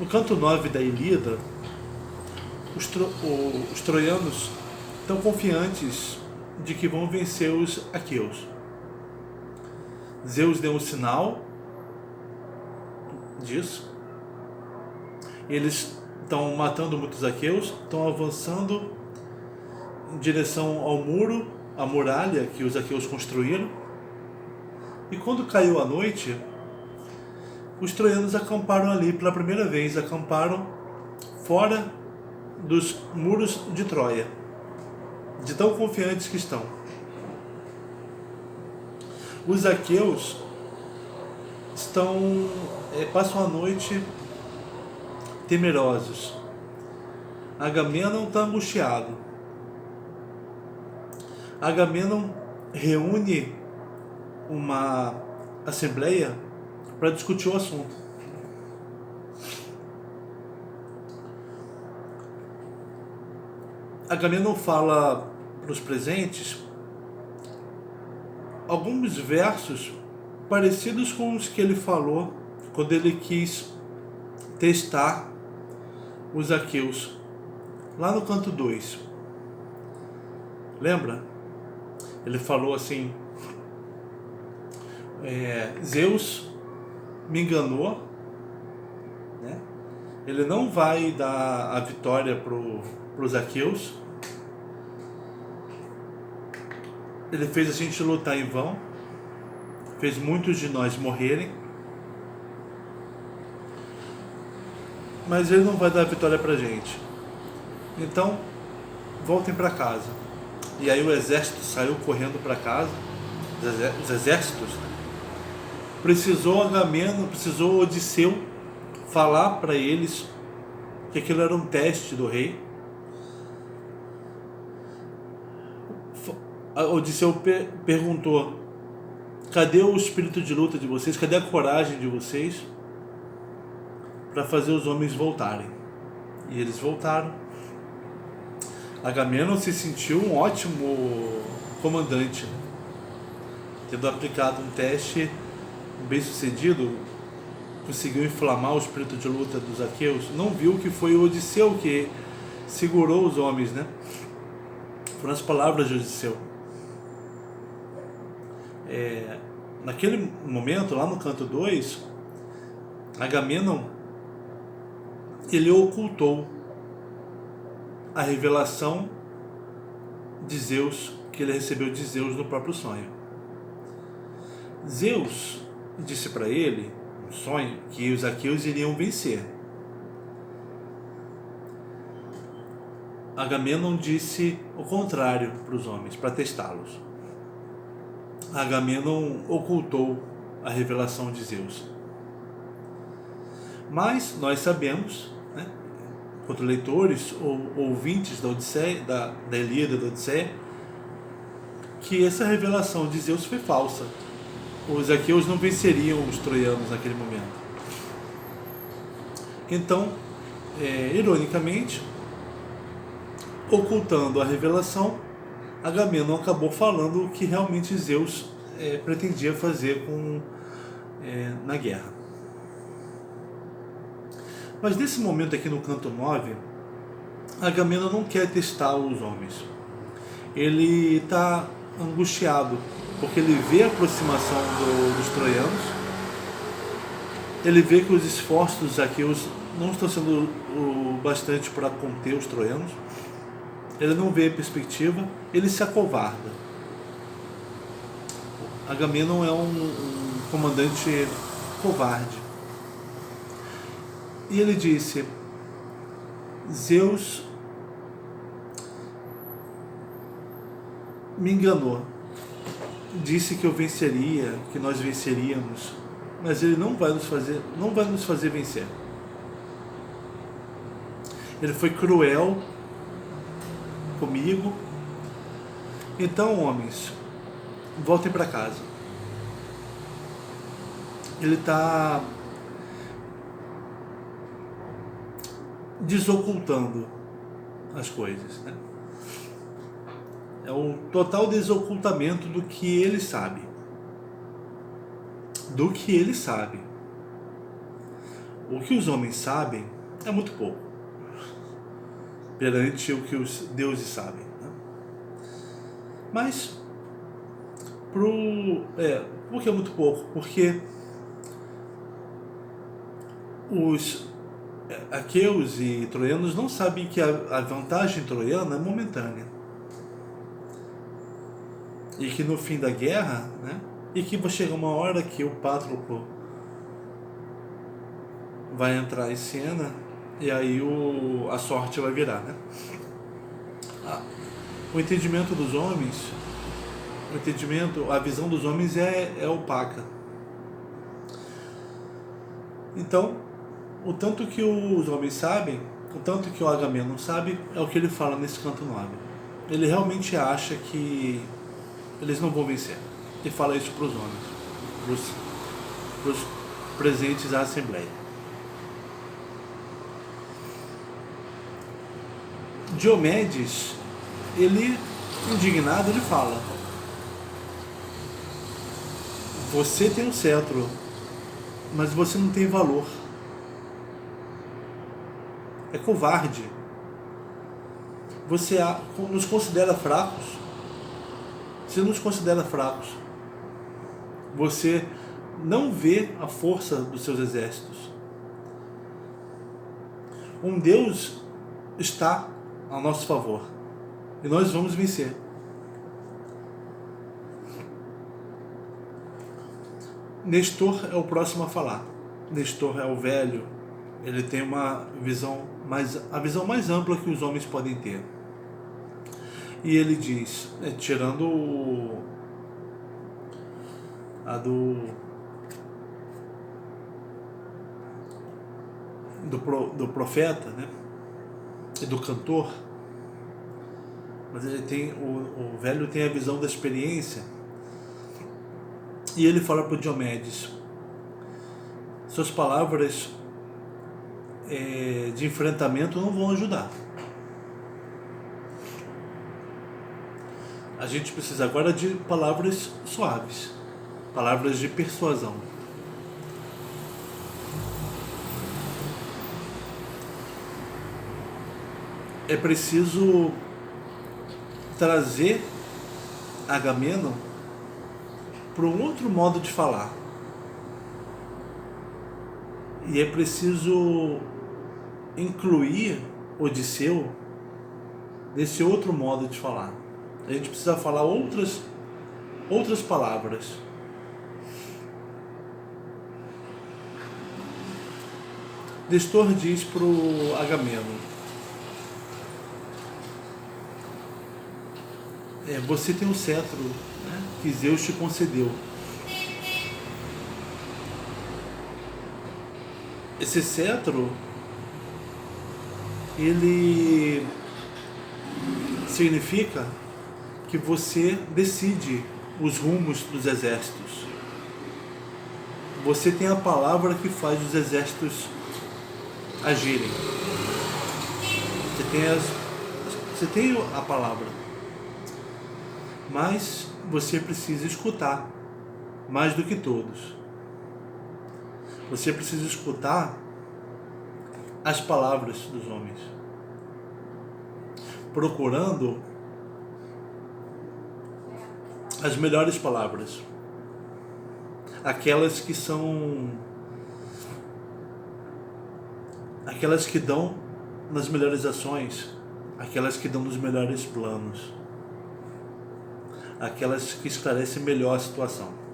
No canto 9 da Ilíada, os troianos estão confiantes de que vão vencer os aqueus. Zeus deu um sinal disso. Eles estão matando muitos aqueus, estão avançando em direção ao muro, a muralha que os aqueus construíram. E quando caiu a noite, os troianos acamparam ali pela primeira vez, acamparam fora dos muros de Troia, de tão confiantes que estão. Os aqueus passam a noite temerosos. Agamenon está angustiado. Agamenon reúne uma assembleia para discutir o assunto. Agamenon fala para os presentes alguns versos parecidos com os que ele falou quando ele quis testar os aqueus lá no canto 2. Lembra? Ele falou assim: Zeus me enganou, né? Ele não vai dar a vitória para os aqueus. Ele fez a gente lutar em vão, fez muitos de nós morrerem, mas ele não vai dar a vitória pra gente. Então, voltem para casa. E aí o exército saiu correndo para casa, os exércitos, né? Precisou Agamenon, precisou Odisseu falar para eles que aquilo era um teste do rei. Odisseu perguntou: cadê o espírito de luta de vocês? Cadê a coragem de vocês para fazer os homens voltarem? E eles voltaram. Agamenon se sentiu um ótimo comandante, tendo aplicado um teste bem sucedido, conseguiu inflamar o espírito de luta dos aqueus. Não viu que foi o Odisseu que segurou os homens, né? Foram as palavras de Odisseu. Naquele momento, lá no canto 2, Agamenon ele ocultou a revelação de Zeus, que ele recebeu de Zeus no próprio sonho. Zeus disse para ele, no sonho, que os aqueus iriam vencer. Agamenon disse o contrário para os homens, para testá-los. Agamenon ocultou a revelação de Zeus. Mas nós sabemos, né, quanto leitores ou ouvintes da Odisseia, da Ilíada, da Odisseia, que essa revelação de Zeus foi falsa. Os aqueus não venceriam os troianos naquele momento. Então, ironicamente, ocultando a revelação, Agamenon acabou falando o que realmente Zeus pretendia fazer na guerra. Mas nesse momento aqui no canto 9, Agamenon não quer testar os homens. Ele está angustiado, porque ele vê a aproximação dos troianos, ele vê que os esforços dos aqueus não estão sendo o bastante para conter os troianos. Ele não vê a perspectiva, ele se acovarda. Agamenon é um comandante covarde. E ele disse: Zeus me enganou. Disse que eu venceria, que nós venceríamos, mas ele não vai nos fazer vencer. Ele foi cruel comigo. Então, homens, voltem para casa. Ele está desocultando as coisas, né? É o total desocultamento do que ele sabe. Do que ele sabe. O que os homens sabem é muito pouco perante o que os deuses sabem, né? Mas por que é muito pouco? Porque os aqueus e troianos não sabem que a vantagem troiana é momentânea e que no fim da guerra, né, e que vai chegar uma hora que o Pátroclo vai entrar em cena e aí a sorte vai virar, né? O entendimento dos homens, a visão dos homens é opaca. Então, o tanto que os homens sabem, o tanto que o Agamenon sabe, é o que ele fala nesse canto 9. Ele realmente acha que eles não vão vencer. E fala isso para os homens, para os presentes à Assembleia. Diomedes, ele, indignado, ele fala: você tem um cetro, mas você não tem valor. É covarde. Você nos considera fracos. Você nos considera fracos. Você não vê a força dos seus exércitos. Um Deus está a nosso favor e nós vamos vencer. Nestor é o próximo a falar. Nestor é o velho. Ele tem a visão mais ampla que os homens podem ter. E ele diz, tirando a do profeta, né, e do cantor, mas ele tem o velho tem a visão da experiência. E ele fala para o Diomedes: suas palavras de enfrentamento não vão ajudar. A gente precisa agora de palavras suaves, palavras de persuasão. É preciso trazer Agamenon para um outro modo de falar. E é preciso incluir Odisseu nesse outro modo de falar. A gente precisa falar outras palavras. Nestor diz para o Agamenon: você tem um cetro, né, que Zeus te concedeu. Esse cetro, ele significa que você decide os rumos dos exércitos. Você tem a palavra que faz os exércitos agirem. Você tem a palavra. Mas você precisa escutar mais do que todos. Você precisa escutar as palavras dos homens, procurando as melhores palavras, aquelas que dão nas melhores ações, aquelas que dão nos melhores planos, aquelas que esclarecem melhor a situação.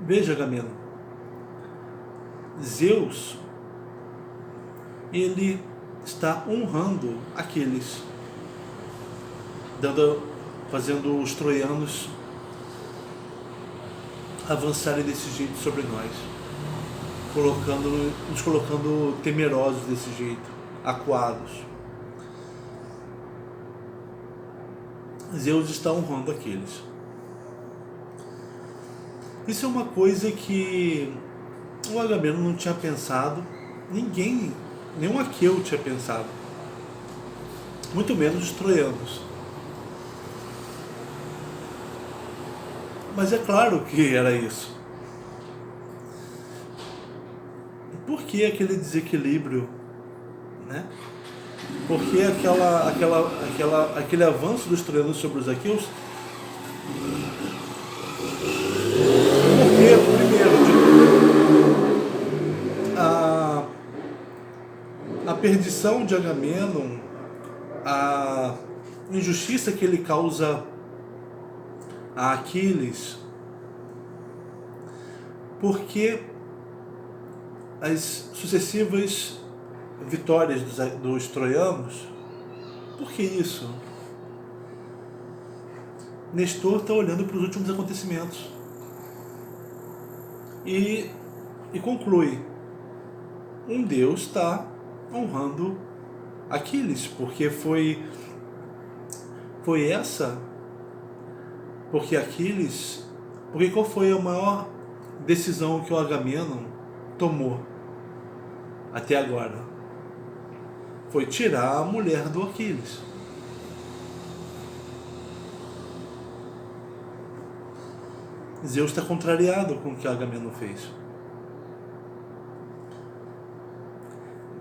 Veja, Agamenon, Zeus, ele está honrando aqueles, fazendo os troianos avançarem desse jeito sobre nós, nos colocando temerosos desse jeito, acuados. Zeus está honrando aqueles. Isso é uma coisa que o Agamenon não tinha pensado, nenhum aqueu tinha pensado, muito menos os troianos. Mas é claro que era isso. Por que aquele desequilíbrio, né? Por que aquele avanço dos troianos sobre os aqueus? Porque, primeiro, a perdição de Agamenon, a injustiça que ele causa a Aquiles, porque as sucessivas vitórias dos troianos, por que isso? Nestor está olhando para os últimos acontecimentos e conclui: um deus está honrando Aquiles, porque porque qual foi a maior decisão que o Agamenon tomou até agora? Foi tirar a mulher do Aquiles. Zeus está contrariado com o que Agamenon fez.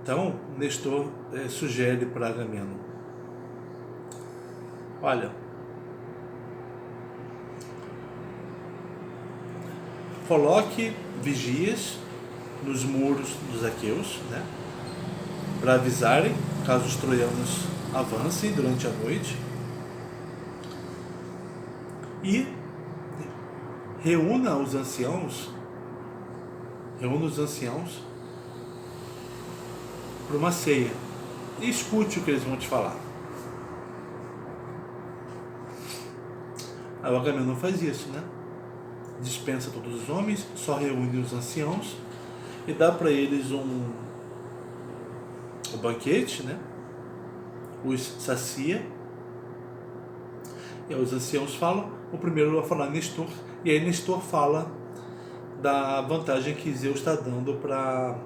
Então, Nestor sugere para Agamenon: olha, coloque vigias nos muros dos aqueus, né, para avisarem caso os troianos avancem durante a noite, e reúna os anciãos para uma ceia e escute o que eles vão te falar. Aí o Agamenon faz isso, né? Dispensa todos os homens, só reúne os anciãos e dá para eles um banquete, né? Os sacia. E aí os anciãos falam. O primeiro vai falar Nestor, e aí Nestor fala da vantagem que Zeus está dando para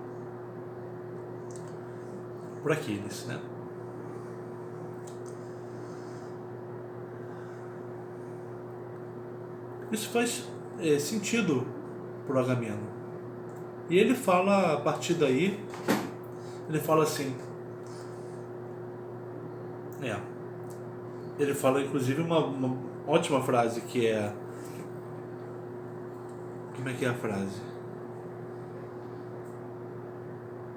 Aquiles, né? Isso faz sentido para o Agamenon. E ele fala, a partir daí, ele fala assim, ele fala inclusive uma ótima frase, que é, como é que é a frase?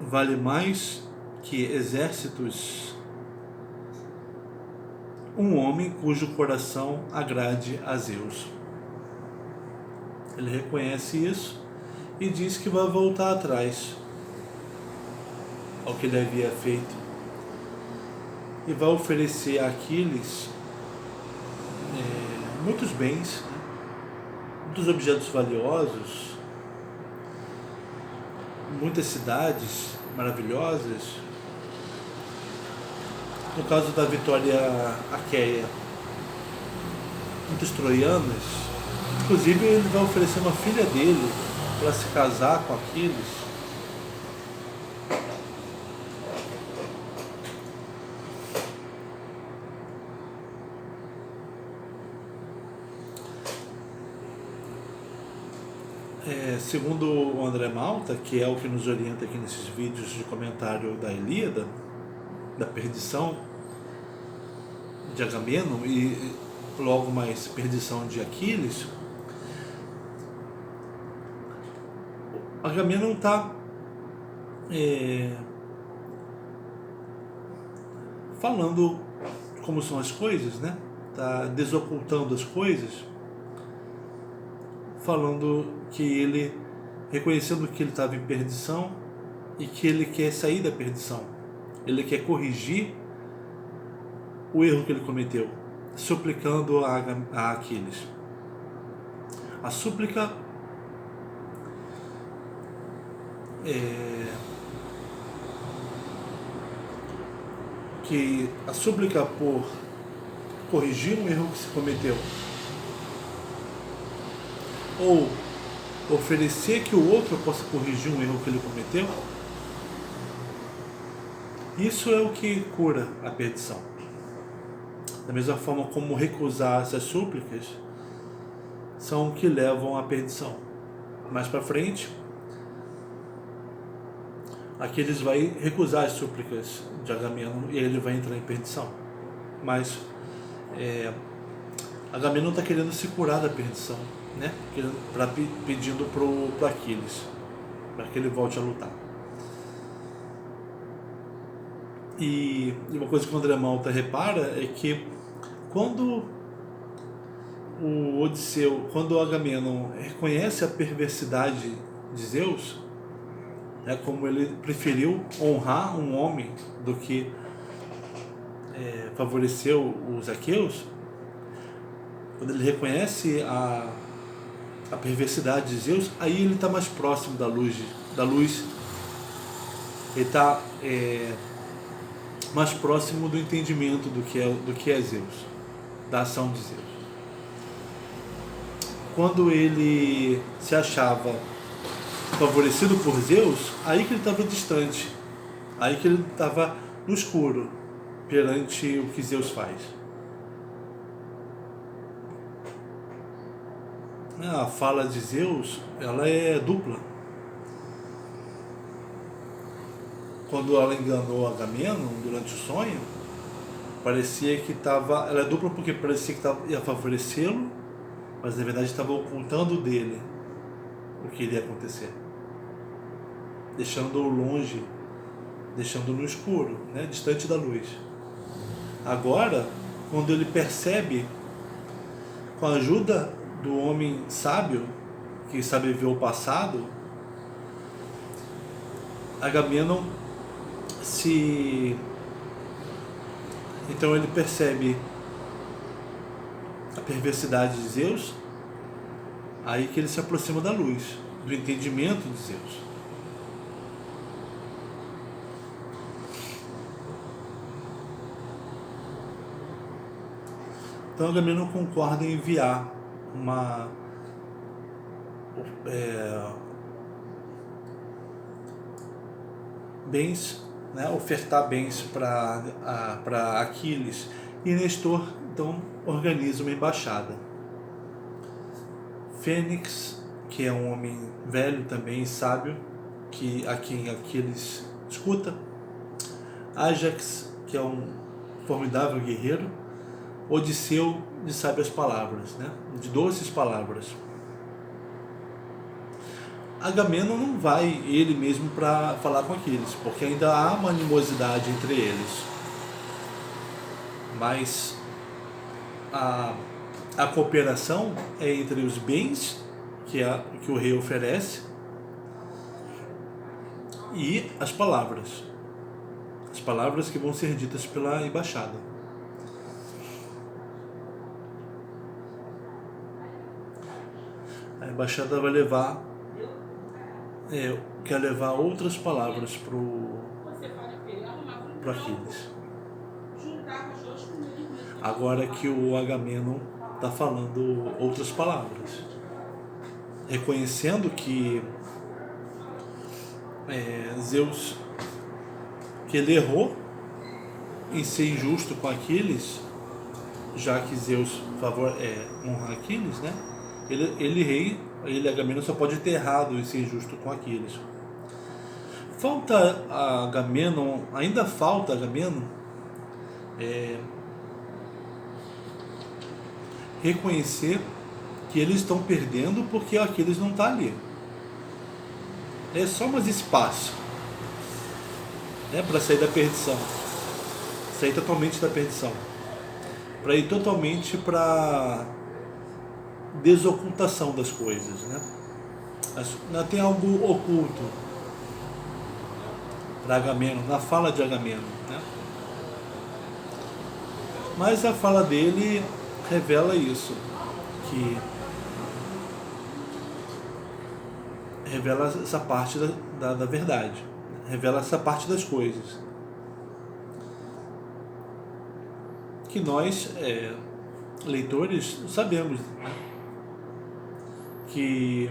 Vale mais que exércitos um homem cujo coração agrade a Zeus. Ele reconhece isso e diz que vai voltar atrás ao que ele havia feito e vai oferecer a Aquiles muitos bens, né? Muitos objetos valiosos, muitas cidades maravilhosas. No caso da vitória aqueia, muitos troianos. Inclusive ele vai oferecer uma filha dele para se casar com Aquiles. Segundo o André Malta, que é o que nos orienta aqui nesses vídeos de comentário da Ilíada, da perdição de Agamenon e logo mais perdição de Aquiles, Agamenon está falando como são as coisas, né? Está desocultando as coisas, falando que ele, reconhecendo que ele estava em perdição e que ele quer sair da perdição, ele quer corrigir o erro que ele cometeu, suplicando a Aquiles. A súplica por corrigir um erro que se cometeu, ou oferecer que o outro possa corrigir um erro que ele cometeu, isso é o que cura a perdição. Da mesma forma como recusar essas súplicas são que levam à perdição. Mais para frente, Aquiles vai recusar as súplicas de Agamenon e ele vai entrar em perdição. Mas Agamenon está querendo se curar da perdição, né? Pedindo para Aquiles, para que ele volte a lutar. E uma coisa que o André Malta repara é que quando o Odisseu, quando o Agamenon reconhece a perversidade de Zeus, como ele preferiu honrar um homem do que favorecer os aqueus, quando ele reconhece a perversidade de Zeus, aí ele está mais próximo da luz, ele está mais próximo do entendimento do que é Zeus, da ação de Zeus. Quando ele se achava favorecido por Zeus, aí que ele estava distante, aí que ele estava no escuro perante o que Zeus faz. A fala de Zeus, ela é dupla. Quando ela enganou Agamenon durante o sonho, parecia que estava... Ela é dupla porque parecia que ia favorecê-lo, mas na verdade estava ocultando dele o que iria acontecer, deixando-o longe, deixando-o no escuro, né, distante da luz. Agora, quando ele percebe, com a ajuda do homem sábio, que sabe ver o passado, Agamenon então ele percebe a perversidade de Zeus, aí que ele se aproxima da luz, do entendimento de Zeus. Então Agamenon concorda em enviar bens, né, ofertar bens para Aquiles, e Nestor então organiza uma embaixada. Fênix, que é um homem velho também e sábio, a quem Aquiles escuta. Ájax, que é um formidável guerreiro. Odisseu, de sábias palavras, né, de doces palavras. Agamenon não vai ele mesmo para falar com Aquiles, porque ainda há uma animosidade entre eles. Mas a cooperação é entre os bens que o rei oferece e as palavras que vão ser ditas pela embaixada. A embaixada vai quer levar outras palavras para Aquiles. Agora que o Agamenon está falando outras palavras, reconhecendo que Zeus, que ele errou em ser injusto com Aquiles, já que Zeus honra Aquiles, né? Ele Agamenon só pode ter errado em ser injusto com Aquiles. Ainda falta Agamenon reconhecer que eles estão perdendo porque Aquiles não está ali. É só mais espaço, para sair da perdição, sair totalmente da perdição, para ir totalmente para desocultação das coisas, né? Tem algo oculto para Agamenon, na fala de Agamenon, né? Mas a fala dele revela isso, que revela essa parte da verdade, revela essa parte das coisas que nós, leitores, sabemos, né? Que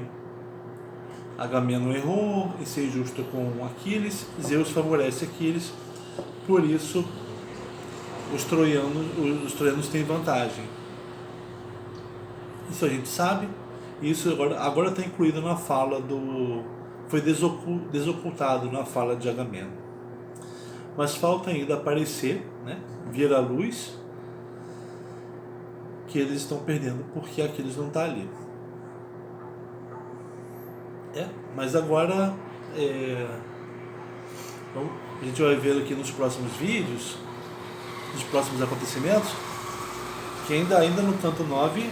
Agamenon errou em ser justo com Aquiles, Zeus favorece Aquiles, por isso os troianos têm vantagem. Isso a gente sabe. E isso agora está incluído na fala do... Foi desocultado na fala de Agamemnon. Mas falta ainda aparecer, né, vir à luz, que eles estão perdendo porque Aquiles não está ali. Mas agora então, a gente vai ver aqui nos próximos vídeos, nos próximos acontecimentos, que ainda no canto 9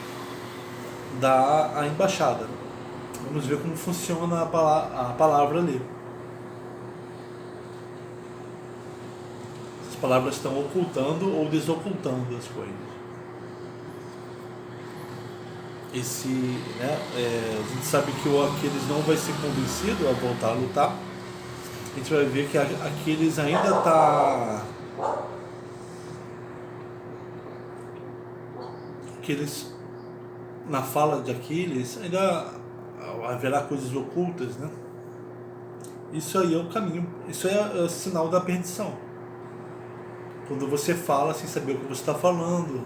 dá a embaixada. Vamos ver como funciona a palavra ali. As palavras estão ocultando ou desocultando as coisas. A gente sabe que o Aquiles não vai ser convencido a voltar a lutar. A gente vai ver que Aquiles ainda está... Aquiles, na fala de Aquiles, ainda haverá coisas ocultas, né? Isso aí é o caminho, isso é o sinal da perdição. Quando você fala sem saber o que você está falando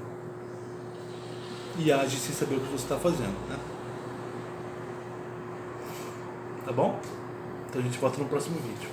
e age sem saber o que você está fazendo, né? Tá bom? Então a gente volta no próximo vídeo.